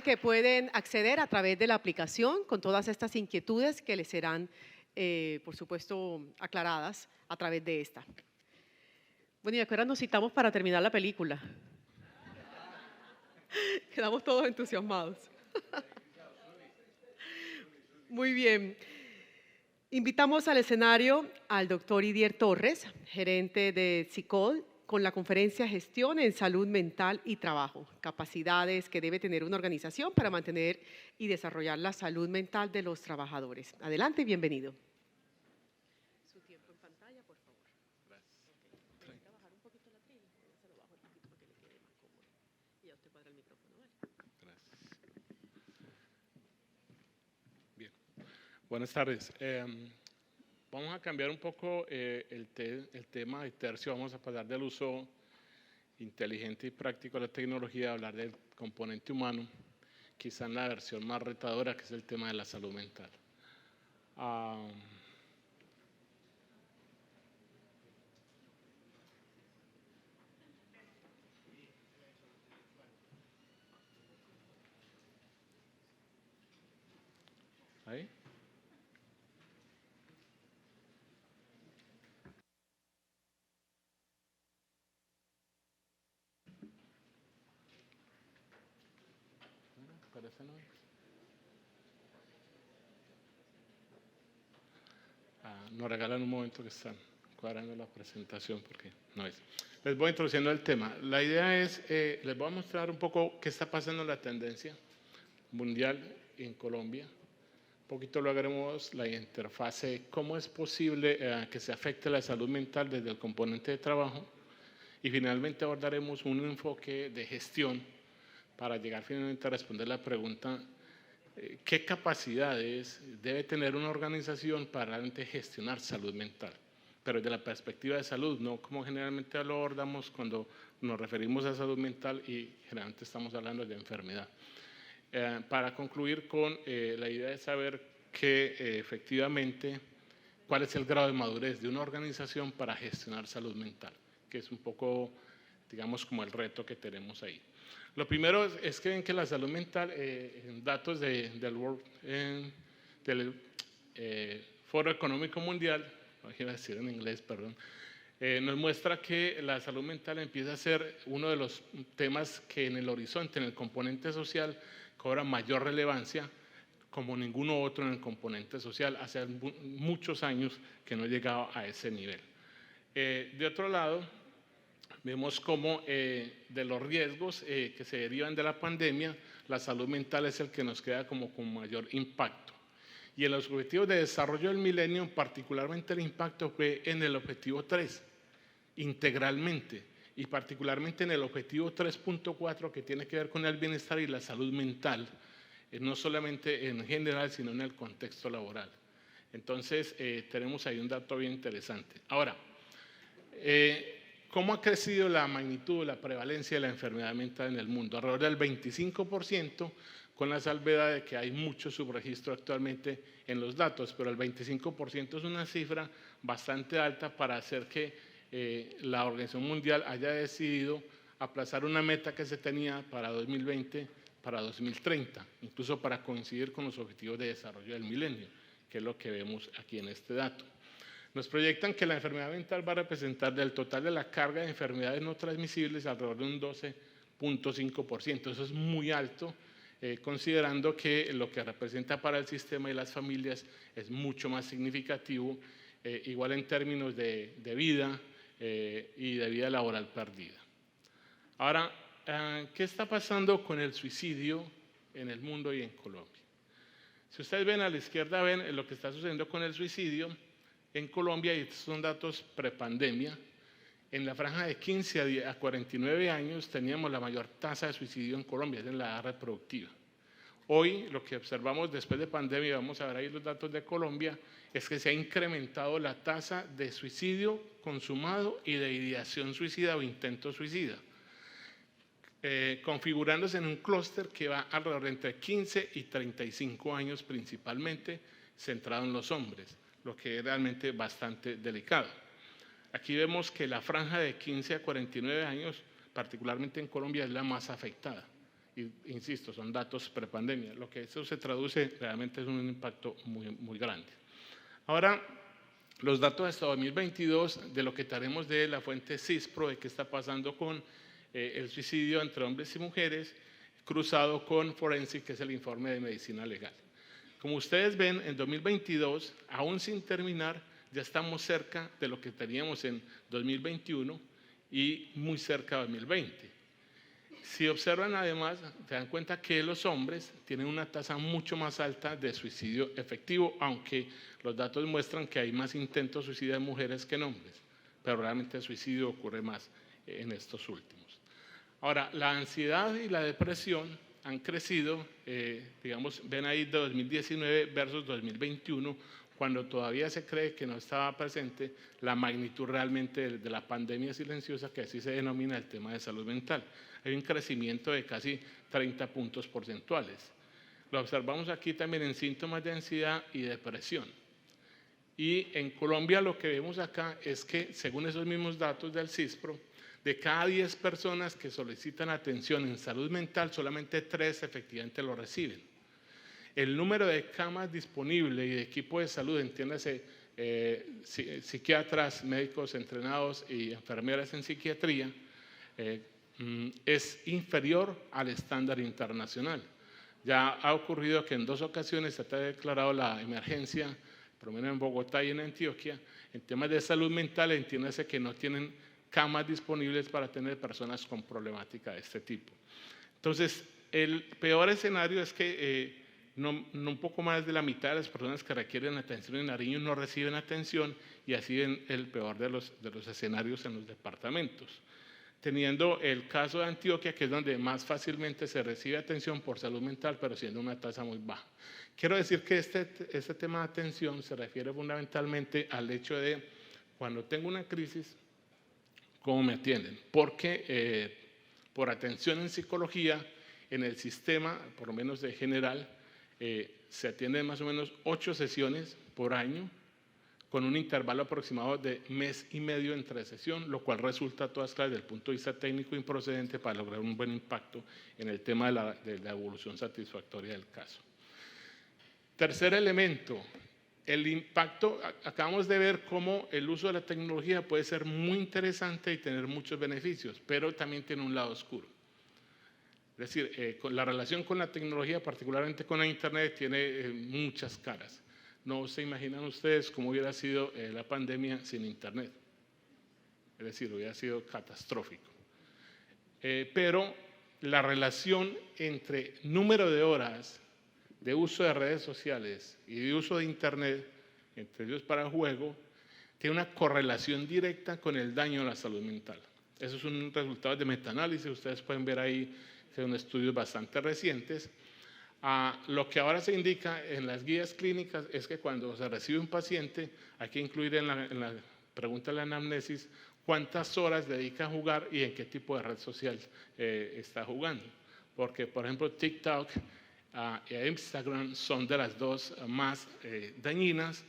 Que pueden acceder a través de la aplicación con todas estas inquietudes que les serán, por supuesto, aclaradas a través de esta. Bueno, ¿y a qué hora nos citamos para terminar la película? Quedamos todos entusiasmados. Muy bien. Invitamos al escenario al doctor Idier Torres, gerente de CICOL, con la conferencia Gestión en Salud Mental y Trabajo, capacidades que debe tener una organización para mantener y desarrollar la salud mental de los trabajadores. Adelante y bienvenido. Su tiempo en pantalla, por favor. Gracias. Okay. Necesita bajar un poquito la trilla, se lo bajo un poquito para que le quede más cómodo. Y ya usted cuadra el micrófono, ¿vale? Gracias. Bien. Buenas tardes. Vamos a cambiar un poco el tema de tercio. Vamos a pasar del uso inteligente y práctico de la tecnología a hablar del componente humano, quizá en la versión más retadora, que es el tema de la salud mental. ¿Ahí? Parece no es. Nos regalan un momento que están cuadrando la presentación porque no es. Les voy introduciendo el tema. La idea es, les voy a mostrar un poco qué está pasando en la tendencia mundial en Colombia. Un poquito lo haremos la interfase, cómo es posible que se afecte la salud mental desde el componente de trabajo. Y finalmente abordaremos un enfoque de gestión para llegar finalmente a responder la pregunta, ¿qué capacidades debe tener una organización para realmente gestionar salud mental? Pero desde la perspectiva de salud, no como generalmente lo abordamos cuando nos referimos a salud mental y generalmente estamos hablando de enfermedad. Para concluir con la idea de saber que efectivamente cuál es el grado de madurez de una organización para gestionar salud mental, que es un poco, digamos, como el reto que tenemos ahí. Lo primero es que ven que la salud mental, en datos del Foro Económico Mundial, no quiero decir en inglés, perdón, nos muestra que la salud mental empieza a ser uno de los temas que en el horizonte, en el componente social, cobra mayor relevancia como ninguno otro en el componente social. Hace muchos años que no llegaba a ese nivel. De otro lado, vemos cómo de los riesgos que se derivan de la pandemia, la salud mental es el que nos queda como con mayor impacto. Y en los objetivos de desarrollo del milenio, particularmente el impacto fue en el objetivo 3, integralmente, y particularmente en el objetivo 3.4, que tiene que ver con el bienestar y la salud mental, no solamente en general, sino en el contexto laboral. Entonces, tenemos ahí un dato bien interesante. Ahora, ¿cómo ha crecido la magnitud, la prevalencia de la enfermedad mental en el mundo? Alrededor del 25%, con la salvedad de que hay mucho subregistro actualmente en los datos, pero el 25% es una cifra bastante alta para hacer que la Organización Mundial haya decidido aplazar una meta que se tenía para 2020 para 2030, incluso para coincidir con los objetivos de desarrollo del milenio, que es lo que vemos aquí en este dato. Nos proyectan que la enfermedad mental va a representar del total de la carga de enfermedades no transmisibles alrededor de un 12.5%. Eso es muy alto, considerando que lo que representa para el sistema y las familias es mucho más significativo, igual en términos de vida y de vida laboral perdida. Ahora, ¿qué está pasando con el suicidio en el mundo y en Colombia? Si ustedes ven a la izquierda, ven lo que está sucediendo con el suicidio en Colombia, y estos son datos prepandemia. En la franja de 15 a 49 años teníamos la mayor tasa de suicidio en Colombia, es en la edad reproductiva. Hoy lo que observamos después de pandemia, vamos a ver ahí los datos de Colombia, es que se ha incrementado la tasa de suicidio consumado y de ideación suicida o intento suicida, configurándose en un clúster que va alrededor de entre 15 y 35 años, principalmente centrado en los hombres, lo que es realmente bastante delicado. Aquí vemos que la franja de 15 a 49 años, particularmente en Colombia, es la más afectada. Y insisto, son datos prepandemia. Lo que eso se traduce realmente es un impacto muy, muy grande. Ahora, los datos hasta 2022 de lo que tenemos de la fuente CISPRO, de qué está pasando con el suicidio entre hombres y mujeres, cruzado con Forensic, que es el informe de medicina legal. Como ustedes ven, en 2022, aún sin terminar, ya estamos cerca de lo que teníamos en 2021 y muy cerca de 2020. Si observan además, se dan cuenta que los hombres tienen una tasa mucho más alta de suicidio efectivo, aunque los datos muestran que hay más intentos de suicidio en mujeres que en hombres, pero realmente el suicidio ocurre más en estos últimos. Ahora, la ansiedad y la depresión han crecido, digamos, ven ahí de 2019 versus 2021, cuando todavía se cree que no estaba presente la magnitud realmente de la pandemia silenciosa, que así se denomina el tema de salud mental. Hay un crecimiento de casi 30 puntos porcentuales. Lo observamos aquí también en síntomas de ansiedad y depresión. Y en Colombia lo que vemos acá es que, según esos mismos datos del CISPRO, de cada 10 personas que solicitan atención en salud mental, solamente 3 efectivamente lo reciben. El número de camas disponibles y de equipo de salud, entiéndase, psiquiatras, médicos entrenados y enfermeras en psiquiatría, es inferior al estándar internacional. Ya ha ocurrido que en 2 ocasiones se ha declarado la emergencia, por lo menos en Bogotá y en Antioquia, en temas de salud mental, entiéndase que no tienen camas disponibles para tener personas con problemática de este tipo. Entonces, el peor escenario es que no un poco más de la mitad de las personas que requieren atención en Nariño no reciben atención, y así en el peor de los escenarios en los departamentos. Teniendo el caso de Antioquia, que es donde más fácilmente se recibe atención por salud mental, pero siendo una tasa muy baja. Quiero decir que este tema de atención se refiere fundamentalmente al hecho de cuando tengo una crisis, ¿cómo me atienden? Porque por atención en psicología, en el sistema, por lo menos de general, se atienden más o menos 8 sesiones por año, con un intervalo aproximado de 1 mes y medio entre sesión, lo cual resulta a todas claras desde el punto de vista técnico improcedente para lograr un buen impacto en el tema de la evolución satisfactoria del caso. Tercer elemento, el impacto. Acabamos de ver cómo el uso de la tecnología puede ser muy interesante y tener muchos beneficios, pero también tiene un lado oscuro. Es decir, la relación con la tecnología, particularmente con la Internet, tiene muchas caras. No se imaginan ustedes cómo hubiera sido la pandemia sin Internet. Es decir, hubiera sido catastrófico. Pero la relación entre número de horas de uso de redes sociales y de uso de Internet, entre ellos para el juego, tiene una correlación directa con el daño a la salud mental. Eso es un resultado de metaanálisis, ustedes pueden ver ahí, son estudios bastante recientes. Lo que ahora se indica en las guías clínicas es que cuando se recibe un paciente, hay que incluir en la pregunta de la anamnesis cuántas horas dedica a jugar y en qué tipo de red social está jugando. Porque, por ejemplo, TikTok e Instagram son de las 2 más dañinas.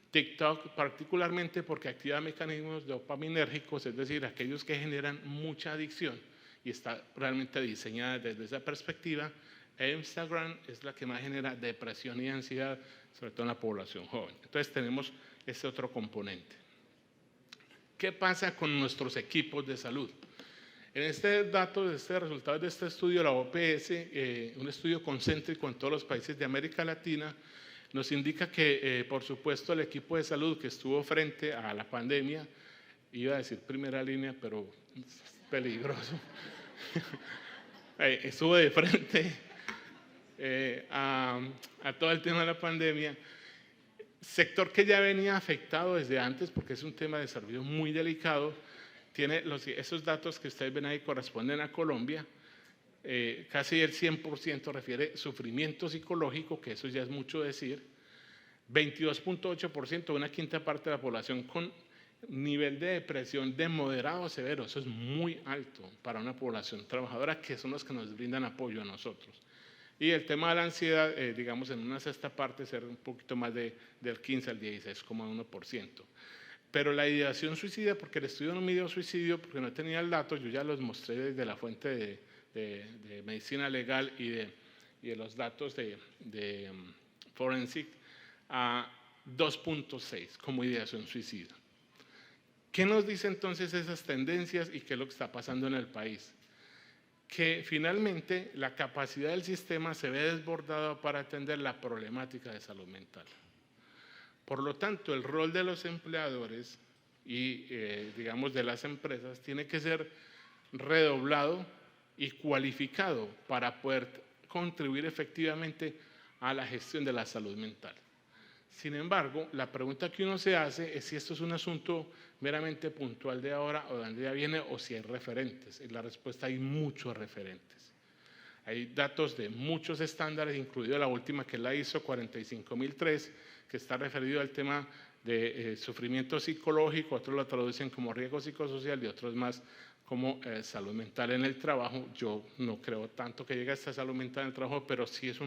TikTok particularmente porque activa mecanismos dopaminérgicos, es decir, aquellos que generan mucha adicción, y está realmente diseñada desde esa perspectiva. Instagram es la que más genera depresión y ansiedad, sobre todo en la población joven. Entonces tenemos ese otro componente. ¿Qué pasa con nuestros equipos de salud? En este resultado de este estudio, la OPS, un estudio concéntrico en todos los países de América Latina, nos indica que, por supuesto, el equipo de salud que estuvo frente a la pandemia, iba a decir primera línea, pero es peligroso, estuvo de frente a todo el tema de la pandemia, sector que ya venía afectado desde antes porque es un tema de salud muy delicado. Tiene esos datos que ustedes ven ahí corresponden a Colombia. Casi el 100% refiere sufrimiento psicológico, que eso ya es mucho decir. 22.8%, una quinta parte de la población con nivel de depresión de moderado a severo. Eso es muy alto para una población trabajadora, que son los que nos brindan apoyo a nosotros. Y el tema de la ansiedad, digamos, en una sexta parte, ser un poquito más del 15 al 16,1%. Pero la ideación suicida, porque el estudio no midió suicidio, porque no tenía el dato, yo ya los mostré desde la fuente de medicina legal y de los datos de forensic a 2.6 como ideación suicida. ¿Qué nos dice entonces esas tendencias y qué es lo que está pasando en el país? Que finalmente la capacidad del sistema se ve desbordada para atender la problemática de salud mental. Por lo tanto, el rol de los empleadores y, digamos, de las empresas tiene que ser redoblado y cualificado para poder contribuir efectivamente a la gestión de la salud mental. Sin embargo, la pregunta que uno se hace es si esto es un asunto meramente puntual de ahora o de donde ya viene o si hay referentes. Y la respuesta: hay muchos referentes. Hay datos de muchos estándares, incluido la última que es la ISO 45003, que está referido al tema de sufrimiento psicológico, otros lo traducen como riesgo psicosocial y otros más como salud mental en el trabajo. Yo no creo tanto que llegue a esta salud mental en el trabajo, pero sí es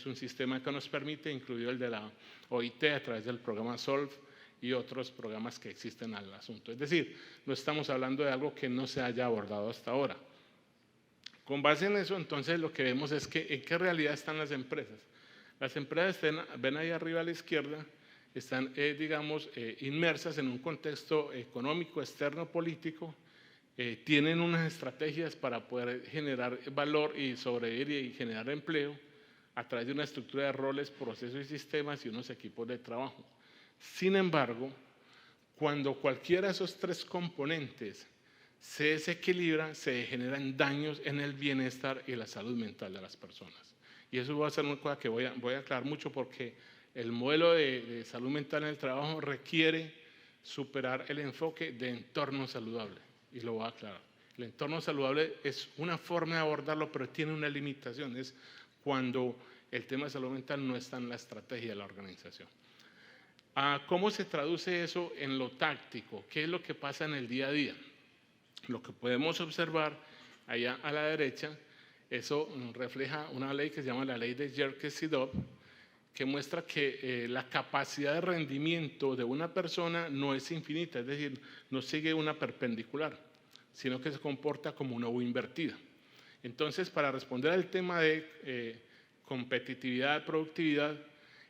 un sistema que nos permite, incluido el de la OIT a través del programa SOLVE y otros programas que existen al asunto. Es decir, no estamos hablando de algo que no se haya abordado hasta ahora. Con base en eso, entonces, lo que vemos es que en qué realidad están las empresas. Las empresas, ven ahí arriba a la izquierda, están, digamos, inmersas en un contexto económico, externo, político. Tienen unas estrategias para poder generar valor y sobrevivir y generar empleo a través de una estructura de roles, procesos y sistemas y unos equipos de trabajo. Sin embargo, cuando cualquiera de esos tres componentes se desequilibra, se generan daños en el bienestar y la salud mental de las personas. Y eso va a ser una cosa que voy a aclarar mucho, porque el modelo de salud mental en el trabajo requiere superar el enfoque de entorno saludable. Y lo voy a aclarar. El entorno saludable es una forma de abordarlo, pero tiene una limitación. Es cuando el tema de salud mental no está en la estrategia de la organización. ¿Cómo se traduce eso en lo táctico? ¿Qué es lo que pasa en el día a día? Lo que podemos observar allá a la derecha, eso refleja una ley que se llama la ley de Yerkes-Sidov, que muestra que la capacidad de rendimiento de una persona no es infinita, es decir, no sigue una perpendicular, sino que se comporta como una U invertida. Entonces, para responder al tema de competitividad, productividad,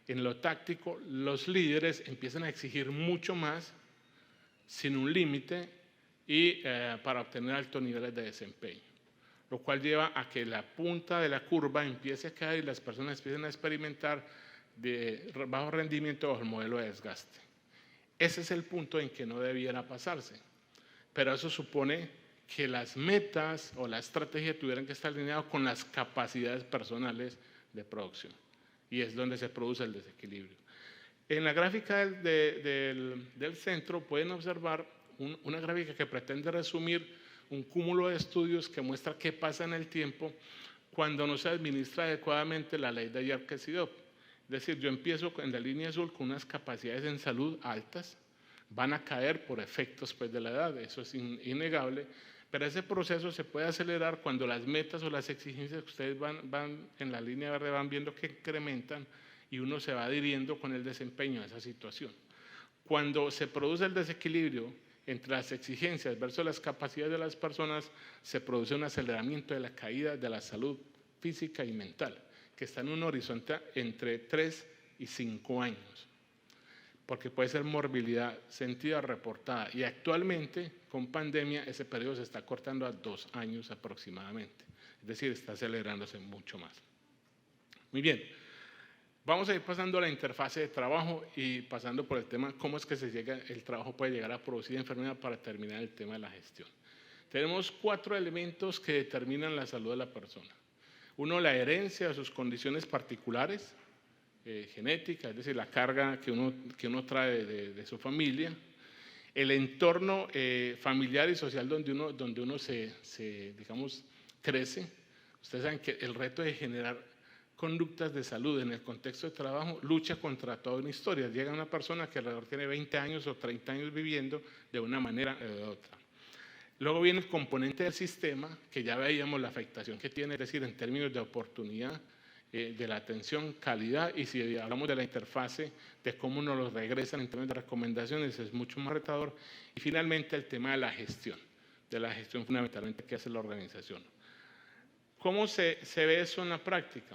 en lo táctico, los líderes empiezan a exigir mucho más sin un límite y para obtener altos niveles de desempeño, lo cual lleva a que la punta de la curva empiece a caer y las personas empiecen a experimentar de bajo rendimiento bajo el modelo de desgaste. Ese es el punto en que no debiera pasarse, pero eso supone que las metas o la estrategia tuvieran que estar alineadas con las capacidades personales de producción, y es donde se produce el desequilibrio. En la gráfica del centro pueden observar una gráfica que pretende resumir un cúmulo de estudios que muestra qué pasa en el tiempo cuando no se administra adecuadamente la ley de Yerkes-Sidov. Es decir, yo empiezo en la línea azul con unas capacidades en salud altas, van a caer por efectos de la edad, eso es innegable, pero ese proceso se puede acelerar cuando las metas o las exigencias que ustedes van en la línea verde van viendo que incrementan y uno se va adhiriendo con el desempeño a esa situación. Cuando se produce el desequilibrio entre las exigencias versus las capacidades de las personas, se produce un aceleramiento de la caída de la salud física y mental, que está en un horizonte entre 3 y 5 años, porque puede ser morbilidad sentida reportada, y actualmente con pandemia ese periodo se está cortando a 2 años aproximadamente, es decir, está acelerándose mucho más. Muy bien, vamos a ir pasando a la interfase de trabajo y pasando por el tema cómo es que el trabajo puede llegar a producir enfermedad para terminar el tema de la gestión. Tenemos 4 elementos que determinan la salud de la persona. Uno, la herencia de sus condiciones particulares, genética, es decir, la carga que uno trae de su familia. El entorno familiar y social donde uno digamos, crece. Ustedes saben que el reto de generar conductas de salud en el contexto de trabajo lucha contra toda una historia. Llega una persona que alrededor tiene 20 años o 30 años viviendo de una manera o de otra. Luego viene el componente del sistema, que ya veíamos la afectación que tiene, es decir, en términos de oportunidad, de la atención, calidad, y si hablamos de la interfase, de cómo nos lo regresan en términos de recomendaciones, es mucho más retador. Y finalmente el tema de la gestión fundamentalmente que hace la organización. ¿Cómo se ve eso en la práctica?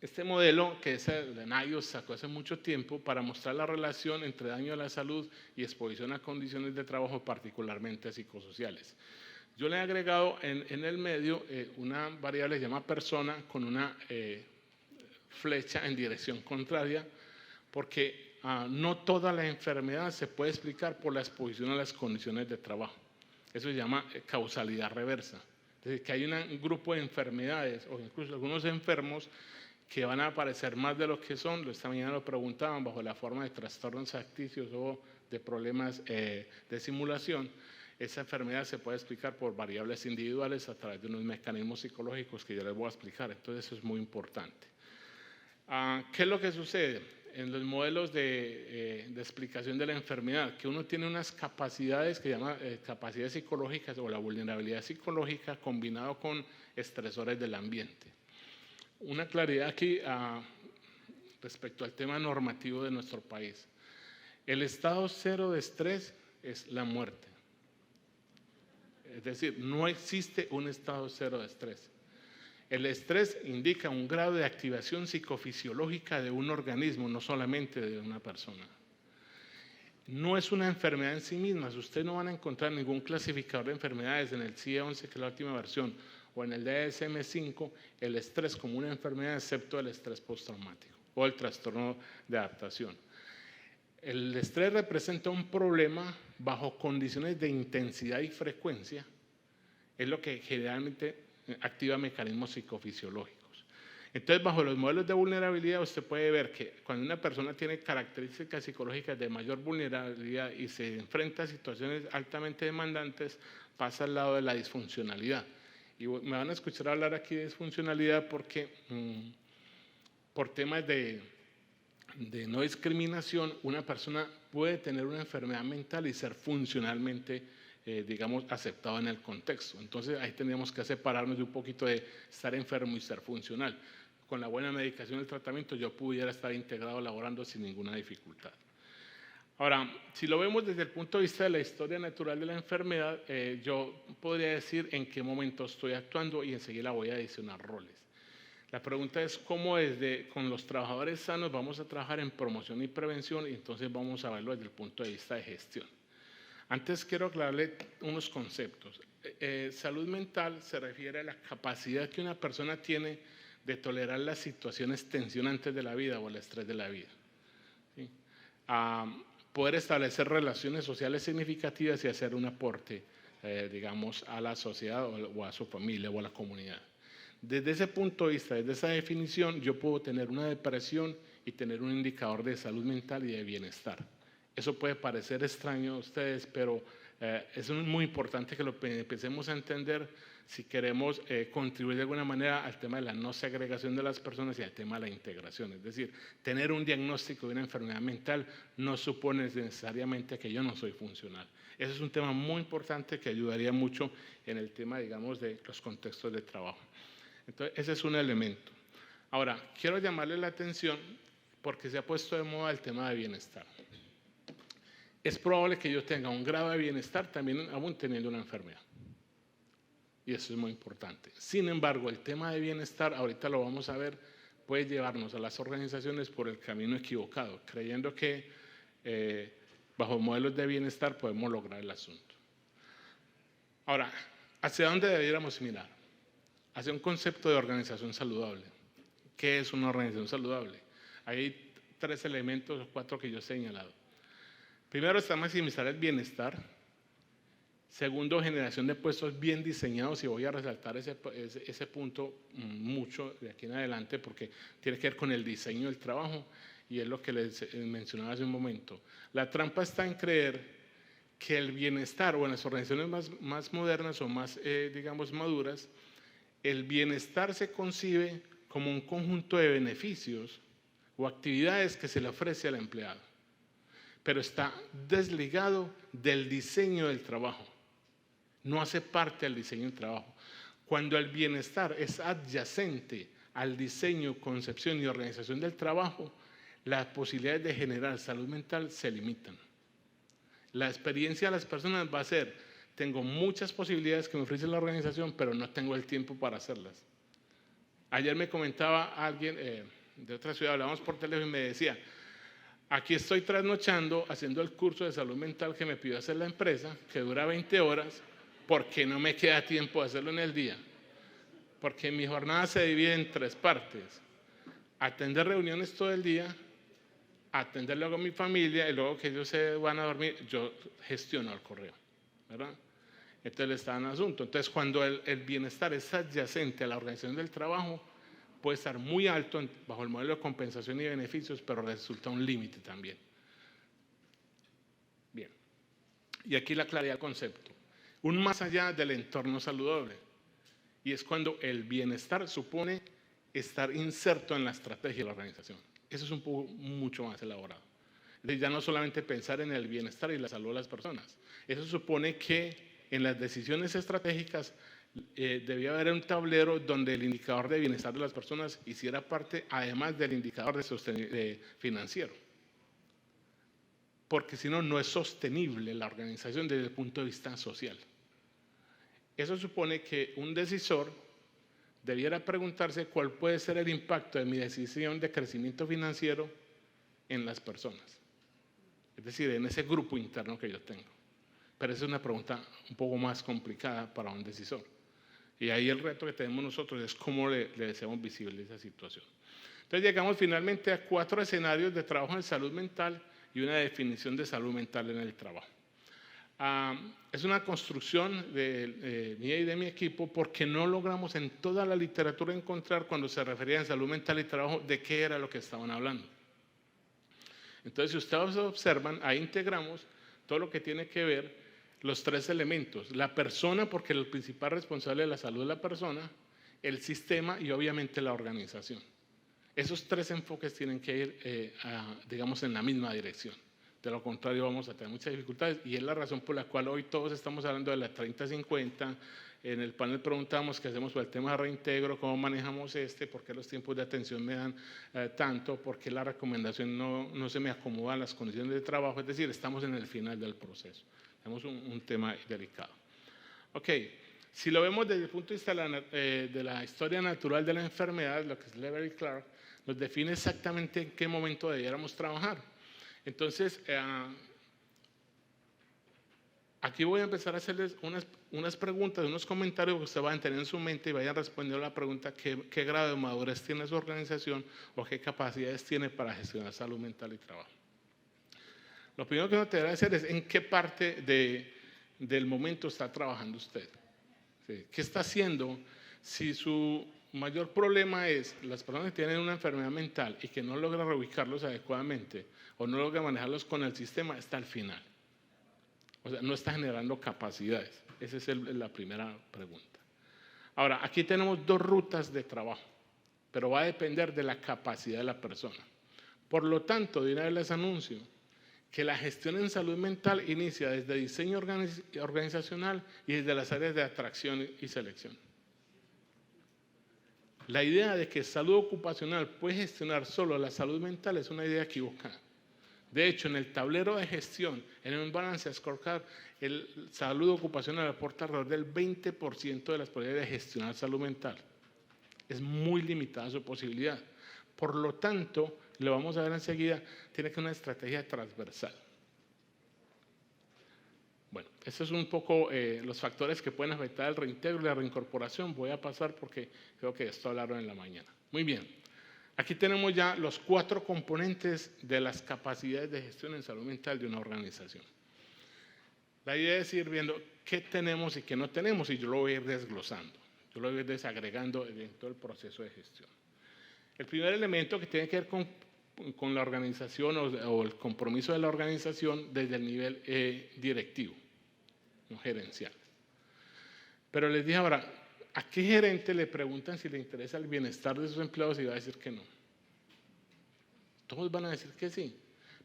Este modelo, que es el de NIOSH, sacó hace mucho tiempo para mostrar la relación entre daño a la salud y exposición a condiciones de trabajo particularmente psicosociales. Yo le he agregado en el medio una variable que se llama persona con una flecha en dirección contraria, porque no toda la enfermedad se puede explicar por la exposición a las condiciones de trabajo. Eso se llama causalidad reversa. Es decir, que hay un grupo de enfermedades o incluso algunos enfermos que van a aparecer más de lo que son. Esta mañana lo preguntaban bajo la forma de trastornos facticios o de problemas de simulación. Esa enfermedad se puede explicar por variables individuales a través de unos mecanismos psicológicos que yo les voy a explicar. Entonces eso es muy importante. ¿Qué es lo que sucede en los modelos de explicación de la enfermedad? Que uno tiene unas capacidades que llaman capacidades psicológicas o la vulnerabilidad psicológica combinado con estresores del ambiente. Una claridad aquí respecto al tema normativo de nuestro país. El estado cero de estrés es la muerte. Es decir, no existe un estado cero de estrés. El estrés indica un grado de activación psicofisiológica de un organismo, no solamente de una persona. No es una enfermedad en sí misma. Ustedes no van a encontrar ningún clasificador de enfermedades en el CIE-11, que es la última versión, o en el DSM-5, el estrés como una enfermedad, excepto el estrés postraumático o el trastorno de adaptación. El estrés representa un problema bajo condiciones de intensidad y frecuencia, es lo que generalmente activa mecanismos psicofisiológicos. Entonces, bajo los modelos de vulnerabilidad, usted puede ver que cuando una persona tiene características psicológicas de mayor vulnerabilidad y se enfrenta a situaciones altamente demandantes, pasa al lado de la disfuncionalidad. Y me van a escuchar hablar aquí de disfuncionalidad porque por temas de no discriminación, una persona puede tener una enfermedad mental y ser funcionalmente, digamos, aceptado en el contexto. Entonces ahí tendríamos que separarnos de un poquito de estar enfermo y ser funcional. Con la buena medicación y el tratamiento yo pudiera estar integrado laborando sin ninguna dificultad. Ahora, si lo vemos desde el punto de vista de la historia natural de la enfermedad, yo podría decir en qué momento estoy actuando y enseguida voy a adicionar roles. La pregunta es cómo con los trabajadores sanos vamos a trabajar en promoción y prevención y entonces vamos a verlo desde el punto de vista de gestión. Antes quiero aclararle unos conceptos. Salud mental se refiere a la capacidad que una persona tiene de tolerar las situaciones tensionantes de la vida o el estrés de la vida. ¿Sí? Poder establecer relaciones sociales significativas y hacer un aporte, digamos, a la sociedad o a su familia o a la comunidad. Desde ese punto de vista, desde esa definición, yo puedo tener una depresión y tener un indicador de salud mental y de bienestar. Eso puede parecer extraño a ustedes, pero es muy importante que lo empecemos a entender si queremos contribuir de alguna manera al tema de la no segregación de las personas y al tema de la integración. Es decir, tener un diagnóstico de una enfermedad mental no supone necesariamente que yo no soy funcional. Ese es un tema muy importante que ayudaría mucho en el tema, digamos, de los contextos de trabajo. Entonces, ese es un elemento. Ahora, quiero llamarle la atención porque se ha puesto de moda el tema de bienestar. Es probable que yo tenga un grado de bienestar también aún teniendo una enfermedad. Y eso es muy importante. Sin embargo, el tema de bienestar, ahorita lo vamos a ver, puede llevarnos a las organizaciones por el camino equivocado, creyendo que bajo modelos de bienestar podemos lograr el asunto. Ahora, ¿hacia dónde debiéramos mirar? Hacia un concepto de organización saludable. ¿Qué es una organización saludable? Hay 3 elementos o 4 que yo he señalado. Primero está maximizar el bienestar. Segundo, generación de puestos bien diseñados, y voy a resaltar ese punto mucho de aquí en adelante porque tiene que ver con el diseño del trabajo y es lo que les mencionaba hace un momento. La trampa está en creer que el bienestar, o en las organizaciones más modernas o más, digamos, maduras, el bienestar se concibe como un conjunto de beneficios o actividades que se le ofrece al empleado, pero está desligado del diseño del trabajo. No hace parte del diseño del trabajo. Cuando el bienestar es adyacente al diseño, concepción y organización del trabajo, las posibilidades de generar salud mental se limitan. La experiencia de las personas va a ser tengo muchas posibilidades que me ofrece la organización, pero no tengo el tiempo para hacerlas. Ayer me comentaba alguien de otra ciudad, hablábamos por teléfono y me decía, aquí estoy trasnochando haciendo el curso de salud mental que me pidió hacer la empresa, que dura 20 horas, porque no me queda tiempo de hacerlo en el día. Porque mi jornada se divide en 3 partes. Atender reuniones todo el día, atender luego a mi familia y luego que ellos se van a dormir, yo gestiono el correo, ¿verdad? Entonces está en asunto. Entonces cuando el bienestar es adyacente a la organización del trabajo, puede estar muy alto bajo el modelo de compensación y beneficios, pero resulta un límite también. Bien, y aquí la claridad del concepto. Un más allá del entorno saludable. Y es cuando el bienestar supone estar inserto en la estrategia de la organización. Eso es un poco mucho más elaborado. Es decir, ya no solamente pensar en el bienestar y la salud de las personas. Eso supone que en las decisiones estratégicas debía haber un tablero donde el indicador de bienestar de las personas hiciera parte, además del indicador de financiero. Porque si no, no es sostenible la organización desde el punto de vista social. Eso supone que un decisor debiera preguntarse cuál puede ser el impacto de mi decisión de crecimiento financiero en las personas. Es decir, en ese grupo interno que yo tengo. Pero esa es una pregunta un poco más complicada para un decisor. Y ahí el reto que tenemos nosotros es cómo le hacemos visible esa situación. Entonces llegamos finalmente a 4 escenarios de trabajo en salud mental y una definición de salud mental en el trabajo. Es una construcción mía y de mi equipo porque no logramos en toda la literatura encontrar cuando se refería a salud mental y trabajo de qué era lo que estaban hablando. Entonces, si ustedes observan, ahí integramos todo lo que tiene que ver los 3 elementos. La persona, porque el principal responsable de la salud es la persona, el sistema y obviamente la organización. Esos 3 enfoques tienen que ir, digamos, en la misma dirección. De lo contrario vamos a tener muchas dificultades y es la razón por la cual hoy todos estamos hablando de la 30-50. En el panel preguntamos qué hacemos por el tema de reintegro, cómo manejamos por qué los tiempos de atención me dan tanto, por qué la recomendación no se me acomoda a las condiciones de trabajo. Es decir, estamos en el final del proceso. Tenemos un tema delicado. Ok, si lo vemos desde el punto de vista de la historia natural de la enfermedad, lo que es Lever y Clark, nos define exactamente en qué momento debiéramos trabajar. Entonces, aquí voy a empezar a hacerles unas preguntas, unos comentarios que ustedes van a tener en su mente y vayan respondiendo a la pregunta qué grado de madurez tiene su organización o qué capacidades tiene para gestionar salud mental y trabajo. Lo primero que uno deberá hacer es en qué parte del momento está trabajando usted. ¿Sí? ¿Qué está haciendo? Si su mayor problema es las personas que tienen una enfermedad mental y que no logra reubicarlos adecuadamente o no logra manejarlos con el sistema, está al final. O sea, no está generando capacidades. Esa es la primera pregunta. Ahora, aquí tenemos 2 rutas de trabajo, pero va a depender de la capacidad de la persona. Por lo tanto, de una vez les anuncio que la gestión en salud mental inicia desde diseño organizacional y desde las áreas de atracción y selección. La idea de que salud ocupacional puede gestionar solo la salud mental es una idea equivocada. De hecho, en el tablero de gestión, en un balance scorecard, el salud ocupacional aporta alrededor del 20% de las posibilidades de gestionar salud mental. Es muy limitada su posibilidad. Por lo tanto, lo vamos a ver enseguida, tiene que ser una estrategia transversal. Bueno, esos son un poco los factores que pueden afectar el reintegro y la reincorporación. Voy a pasar porque creo que esto hablaron en la mañana. Muy bien. Aquí tenemos ya los 4 componentes de las capacidades de gestión en salud mental de una organización. La idea es ir viendo qué tenemos y qué no tenemos y yo lo voy a ir desglosando. Yo lo voy a ir desagregando dentro del proceso de gestión. El primer elemento que tiene que ver con la organización o el compromiso de la organización desde el nivel directivo, no gerencial. Pero les dije ahora, ¿a qué gerente le preguntan si le interesa el bienestar de sus empleados y va a decir que no? Todos van a decir que sí.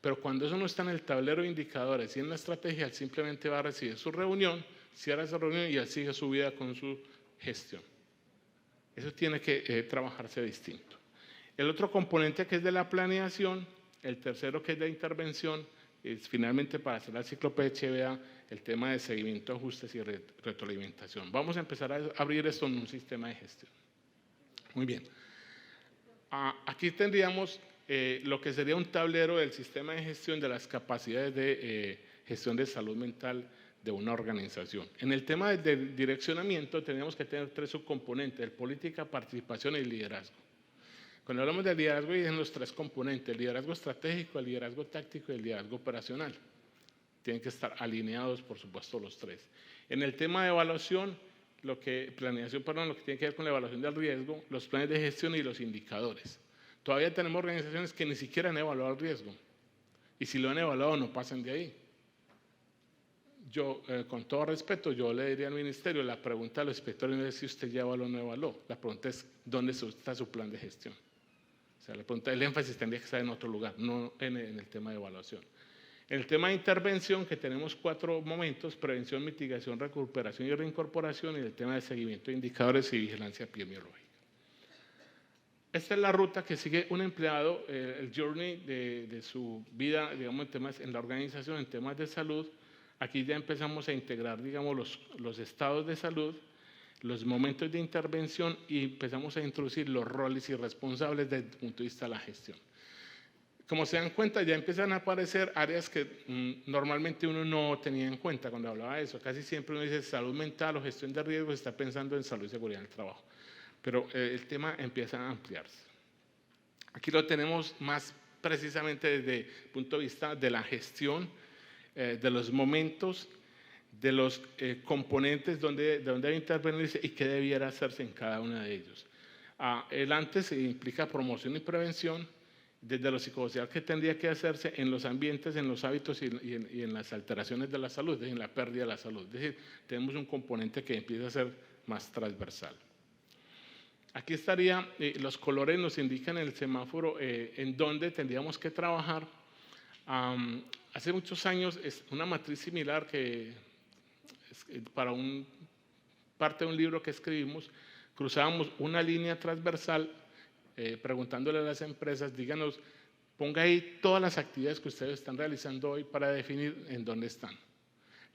Pero cuando eso no está en el tablero de indicadores y en la estrategia, él simplemente va a recibir su reunión, cierra esa reunión y él sigue su vida con su gestión. Eso tiene que trabajarse distinto. El otro componente que es de la planeación, el tercero que es de intervención, es finalmente para hacer el ciclo PHBA, el tema de seguimiento, ajustes y retroalimentación. Vamos a empezar a abrir esto en un sistema de gestión. Muy bien. Aquí tendríamos lo que sería un tablero del sistema de gestión de las capacidades de gestión de salud mental de una organización. En el tema del direccionamiento tenemos que tener 3 subcomponentes: el política, participación y liderazgo. Cuando hablamos de liderazgo, hay los 3 componentes: el liderazgo estratégico, el liderazgo táctico y el liderazgo operacional. Tienen que estar alineados, por supuesto, los 3. En el tema de evaluación, lo que tiene que ver con la evaluación del riesgo, los planes de gestión y los indicadores. Todavía tenemos organizaciones que ni siquiera han evaluado el riesgo, y si lo han evaluado no pasan de ahí. Yo, con todo respeto, yo le diría al ministerio, la pregunta a los inspectores no es si usted ya evaluó o no evaluó, la pregunta es dónde está su plan de gestión. O sea, la pregunta, el énfasis tendría que estar en otro lugar, no en el tema de evaluación. En el tema de intervención, que tenemos 4 momentos: prevención, mitigación, recuperación y reincorporación, y el tema de seguimiento de indicadores y vigilancia epidemiológica. Esta es la ruta que sigue un empleado, el journey de su vida, digamos, en la organización, en temas de salud. Aquí ya empezamos a integrar, digamos, los estados de salud, los momentos de intervención, y empezamos a introducir los roles y responsables desde el punto de vista de la gestión. Como se dan cuenta, ya empiezan a aparecer áreas que normalmente uno no tenía en cuenta cuando hablaba de eso. Casi siempre uno dice salud mental o gestión de riesgos, está pensando en salud y seguridad en el trabajo. Pero el tema empieza a ampliarse. Aquí lo tenemos más precisamente desde el punto de vista de la gestión, de los momentos, de los componentes donde debe intervenirse y qué debiera hacerse en cada uno de ellos. El antes implica promoción y prevención, desde lo psicosocial que tendría que hacerse en los ambientes, en los hábitos y en las alteraciones de la salud, en la pérdida de la salud. Es decir, tenemos un componente que empieza a ser más transversal. Aquí estaría, los colores nos indican en el semáforo en dónde tendríamos que trabajar. Hace muchos años, es una matriz similar que para parte de un libro que escribimos, cruzábamos una línea transversal preguntándole a las empresas, díganos, ponga ahí todas las actividades que ustedes están realizando hoy para definir en dónde están.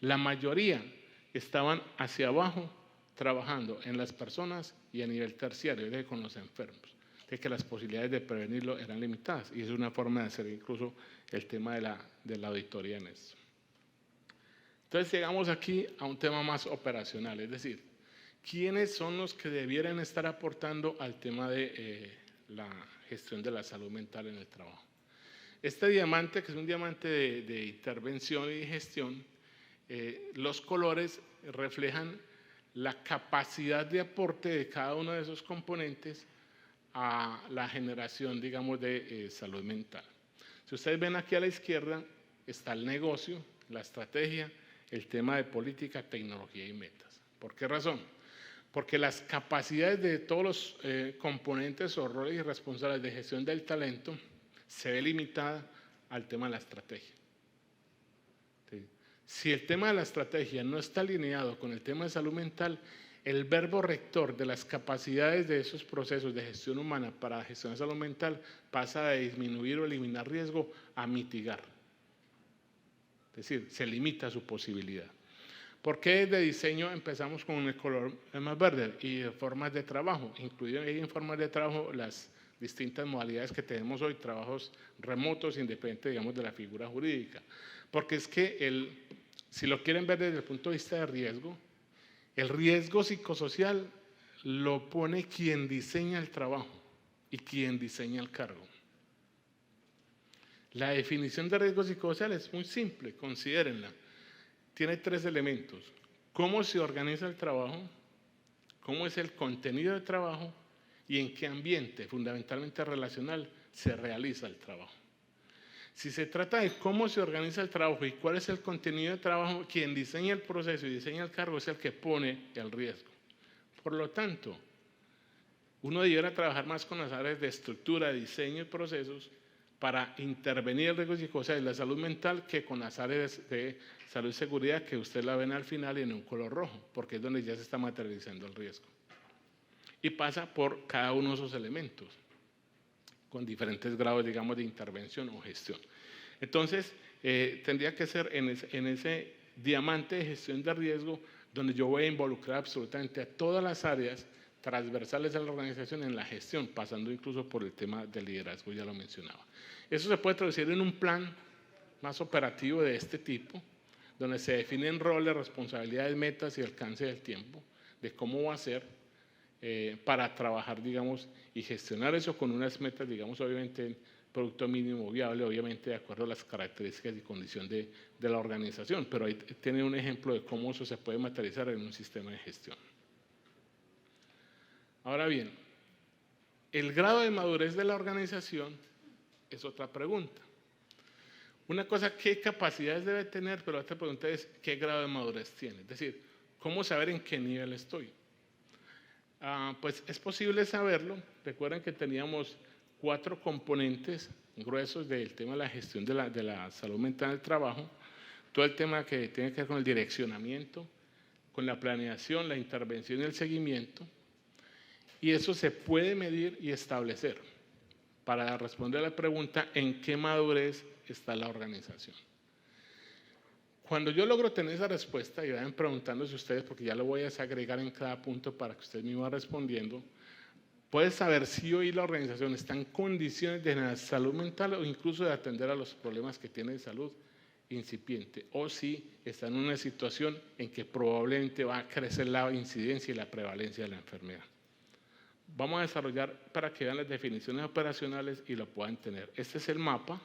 La mayoría estaban hacia abajo, trabajando en las personas y a nivel terciario, con los enfermos, de que las posibilidades de prevenirlo eran limitadas, y es una forma de hacer incluso el tema de la auditoría en esto. Entonces llegamos aquí a un tema más operacional, es decir, ¿quiénes son los que debieran estar aportando al tema de la gestión de la salud mental en el trabajo? Este diamante, que es un diamante de intervención y gestión, los colores reflejan la capacidad de aporte de cada uno de esos componentes a la generación, digamos, de salud mental. Si ustedes ven aquí a la izquierda, está el negocio, la estrategia, el tema de política, tecnología y metas. ¿Por qué razón? Porque las capacidades de todos los componentes o roles y responsables de gestión del talento se ve limitada al tema de la estrategia. ¿Sí? Si el tema de la estrategia no está alineado con el tema de salud mental, el verbo rector de las capacidades de esos procesos de gestión humana para gestionar salud mental pasa de disminuir o eliminar riesgo a mitigar. Es decir, se limita su posibilidad. ¿Por qué desde diseño empezamos con el color más verde? Y de formas de trabajo, incluido en formas de trabajo las distintas modalidades que tenemos hoy, trabajos remotos, independientes, digamos, de la figura jurídica. Porque es que si lo quieren ver desde el punto de vista de riesgo, el riesgo psicosocial lo pone quien diseña el trabajo y quien diseña el cargo. La definición de riesgo psicosocial es muy simple, considérenla. Tiene 3 elementos: cómo se organiza el trabajo, cómo es el contenido del trabajo y en qué ambiente, fundamentalmente relacional, se realiza el trabajo. Si se trata de cómo se organiza el trabajo y cuál es el contenido del trabajo, quien diseña el proceso y diseña el cargo es el que pone el riesgo. Por lo tanto, uno debiera trabajar más con las áreas de estructura, diseño y procesos para intervenir el riesgo psicosocial y la salud mental que con las áreas de salud y seguridad, que usted la ven al final y en un color rojo, porque es donde ya se está materializando el riesgo. Y pasa por cada uno de esos elementos, con diferentes grados, digamos, de intervención o gestión. Entonces, tendría que ser en ese diamante de gestión de riesgo, donde yo voy a involucrar absolutamente a todas las áreas transversales de la organización en la gestión, pasando incluso por el tema del liderazgo, ya lo mencionaba. Eso se puede traducir en un plan más operativo de este tipo, donde se definen roles, responsabilidades, metas y alcance del tiempo, de cómo va a ser para trabajar, digamos, y gestionar eso con unas metas, digamos, obviamente, el producto mínimo viable, obviamente de acuerdo a las características y condición de la organización, pero ahí tiene un ejemplo de cómo eso se puede materializar en un sistema de gestión. Ahora bien, el grado de madurez de la organización es otra pregunta. Una cosa, ¿qué capacidades debe tener? Pero otra pregunta es, ¿qué grado de madurez tiene? Es decir, ¿cómo saber en qué nivel estoy? Pues es posible saberlo. Recuerden que teníamos 4 componentes gruesos del tema de la gestión de la salud mental del trabajo. Todo el tema que tiene que ver con el direccionamiento, con la planeación, la intervención y el seguimiento. Y eso se puede medir y establecer para responder a la pregunta ¿en qué madurez está la organización? Cuando yo logro tener esa respuesta, y vayan preguntándose ustedes, porque ya lo voy a desagregar en cada punto para que ustedes me vayan respondiendo, puedes saber si hoy la organización está en condiciones de generar salud mental o incluso de atender a los problemas que tiene de salud incipiente, o si está en una situación en que probablemente va a crecer la incidencia y la prevalencia de la enfermedad. Vamos a desarrollar para que vean las definiciones operacionales y lo puedan tener. Este es el mapa.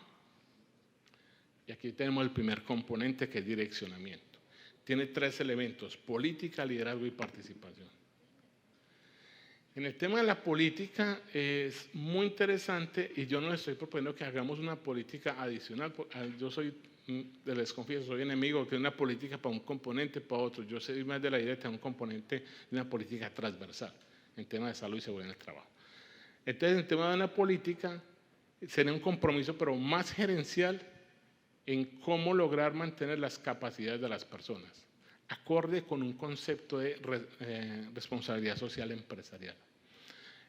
Y aquí tenemos el primer componente, que es direccionamiento. Tiene 3 elementos: política, liderazgo y participación. En el tema de la política es muy interesante, y yo no les estoy proponiendo que hagamos una política adicional. Yo les confieso, soy enemigo de una política para un componente, para otro. Yo soy más de la idea de tener un componente de una política transversal en tema de salud y seguridad en el trabajo. Entonces, en el tema de una política, sería un compromiso, pero más gerencial, en cómo lograr mantener las capacidades de las personas, acorde con un concepto de responsabilidad social empresarial.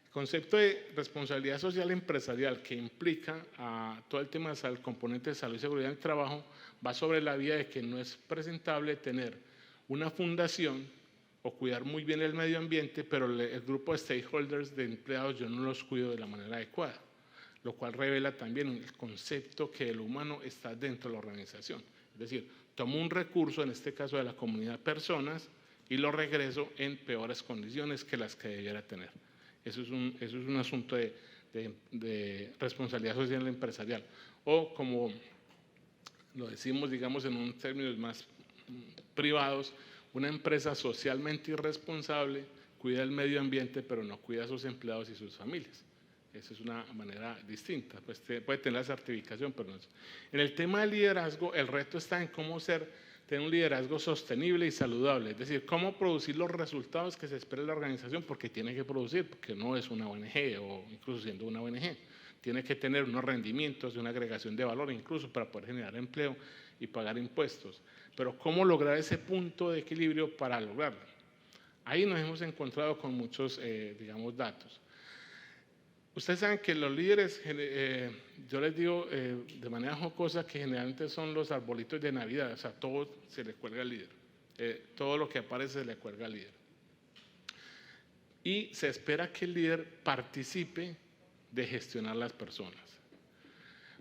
El concepto de responsabilidad social empresarial, que implica a todo el tema del componente de salud y seguridad en el trabajo, va sobre la vía de que no es presentable tener una fundación o cuidar muy bien el medio ambiente, pero el grupo de stakeholders, de empleados, yo no los cuido de la manera adecuada, lo cual revela también el concepto que el humano está dentro de la organización. Es decir, tomo un recurso, en este caso de la comunidad de personas, y lo regreso en peores condiciones que las que debiera tener. Eso es un asunto de responsabilidad social empresarial. O como lo decimos, digamos, en unos términos más privados, una empresa socialmente irresponsable cuida el medio ambiente, pero no cuida a sus empleados y sus familias. Esa es una manera distinta. Pues puede tener la certificación, pero no es. En el tema del liderazgo, el reto está en cómo tener un liderazgo sostenible y saludable. Es decir, cómo producir los resultados que se espera de la organización, porque tiene que producir, porque no es una ONG, o incluso siendo una ONG. Tiene que tener unos rendimientos de una agregación de valor, incluso para poder generar empleo y pagar impuestos. Pero ¿cómo lograr ese punto de equilibrio para lograrlo? Ahí nos hemos encontrado con muchos, digamos, datos. Ustedes saben que los líderes, yo les digo de manera jocosa que generalmente son los arbolitos de Navidad, o sea, todo se le cuelga al líder, todo lo que aparece se le cuelga al líder. Y se espera que el líder participe de gestionar las personas.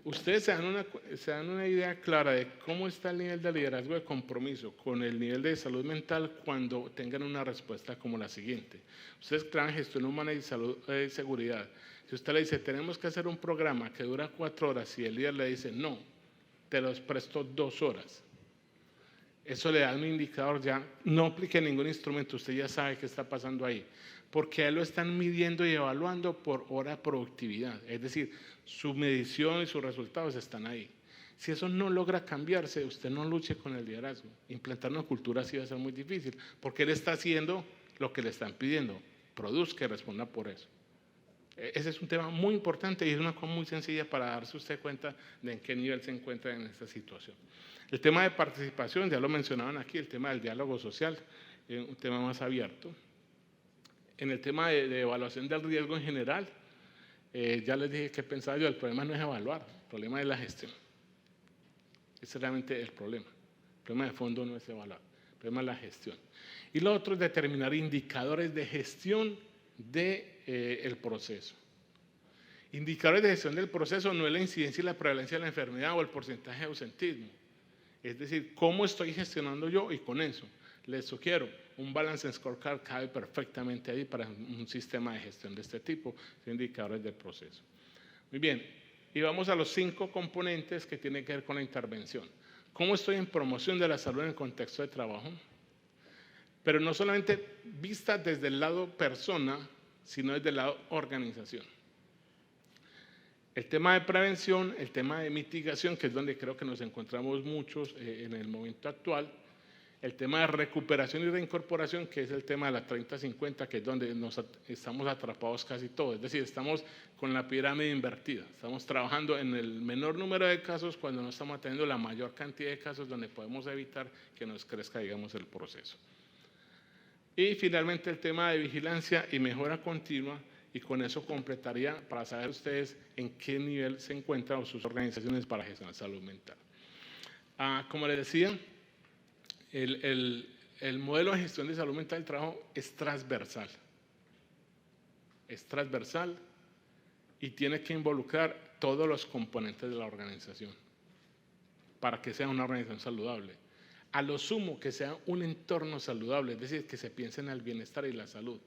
Ustedes se dan una idea clara de cómo está el nivel de liderazgo de compromiso con el nivel de salud mental cuando tengan una respuesta como la siguiente. Ustedes crean gestión humana y salud y seguridad. Si usted le dice, tenemos que hacer un programa que dura 4 horas y el líder le dice, no, te los presto 2 horas. Eso le da un indicador, ya no aplique ningún instrumento, usted ya sabe qué está pasando ahí. Porque a él lo están midiendo y evaluando por hora de productividad. Es decir, su medición y sus resultados están ahí. Si eso no logra cambiarse, usted no luche con el liderazgo. Implantar una cultura así va a ser muy difícil, porque él está haciendo lo que le están pidiendo. Produzca y responda por eso. Ese es un tema muy importante y es una cosa muy sencilla para darse usted cuenta de en qué nivel se encuentra en esta situación. El tema de participación, ya lo mencionaban aquí, el tema del diálogo social, un tema más abierto. En el tema de evaluación del riesgo en general, ya les dije que pensaba yo, el problema no es evaluar, el problema es la gestión. Ese es realmente el problema. problema de fondo no es evaluar, el problema es la gestión. Y lo otro es determinar indicadores de gestión del proceso. Indicadores de gestión del proceso no es la incidencia y la prevalencia de la enfermedad o el porcentaje de ausentismo. Es decir, cómo estoy gestionando yo, y con eso les sugiero un Balance Scorecard cabe perfectamente ahí para un sistema de gestión de este tipo, de indicadores del proceso. Muy bien, y vamos a los 5 componentes que tienen que ver con la intervención. ¿Cómo estoy en promoción de la salud en el contexto de trabajo? Pero no solamente vista desde el lado persona, sino desde el lado organización. El tema de prevención, el tema de mitigación, que es donde creo que nos encontramos muchos en el momento actual, el tema de recuperación y reincorporación, que es el tema de la 30-50, que es donde estamos atrapados casi todos, es decir, estamos con la pirámide invertida, estamos trabajando en el menor número de casos cuando no estamos atendiendo la mayor cantidad de casos donde podemos evitar que nos crezca, digamos, el proceso. Y finalmente el tema de vigilancia y mejora continua, y con eso completaría para saber ustedes en qué nivel se encuentran sus organizaciones para gestionar salud mental. Como les decía, el modelo de gestión de salud mental del trabajo es transversal. Es transversal y tiene que involucrar todos los componentes de la organización para que sea una organización saludable. A lo sumo que sea un entorno saludable, es decir, que se piense en el bienestar y la salud.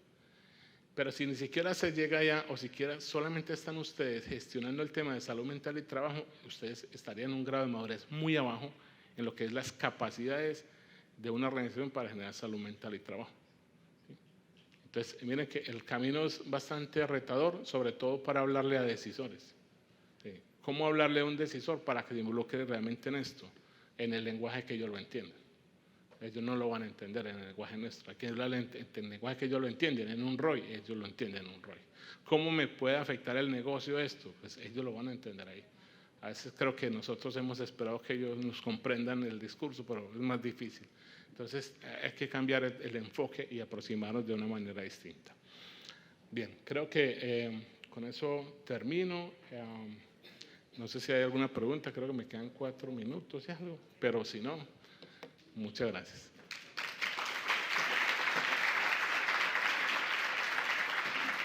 Pero si ni siquiera se llega allá o siquiera solamente están ustedes gestionando el tema de salud mental y trabajo, ustedes estarían en un grado de madurez muy abajo en lo que es las capacidades de una organización para generar salud mental y trabajo. Entonces, miren que el camino es bastante retador, sobre todo para hablarle a decisores. ¿Cómo hablarle a un decisor para que se involucre realmente en esto? En el lenguaje que ellos lo entiendan. Ellos no lo van a entender en el lenguaje nuestro. Aquí en el lenguaje que ellos lo entienden, en un ROI, ellos lo entienden en un ROI. ¿Cómo me puede afectar el negocio esto? Pues ellos lo van a entender ahí. A veces creo que nosotros hemos esperado que ellos nos comprendan el discurso, pero es más difícil. Entonces hay que cambiar el enfoque y aproximarnos de una manera distinta. Bien, creo que con eso termino. No sé si hay alguna pregunta, creo que me quedan 4 minutos y algo, pero si no, muchas gracias.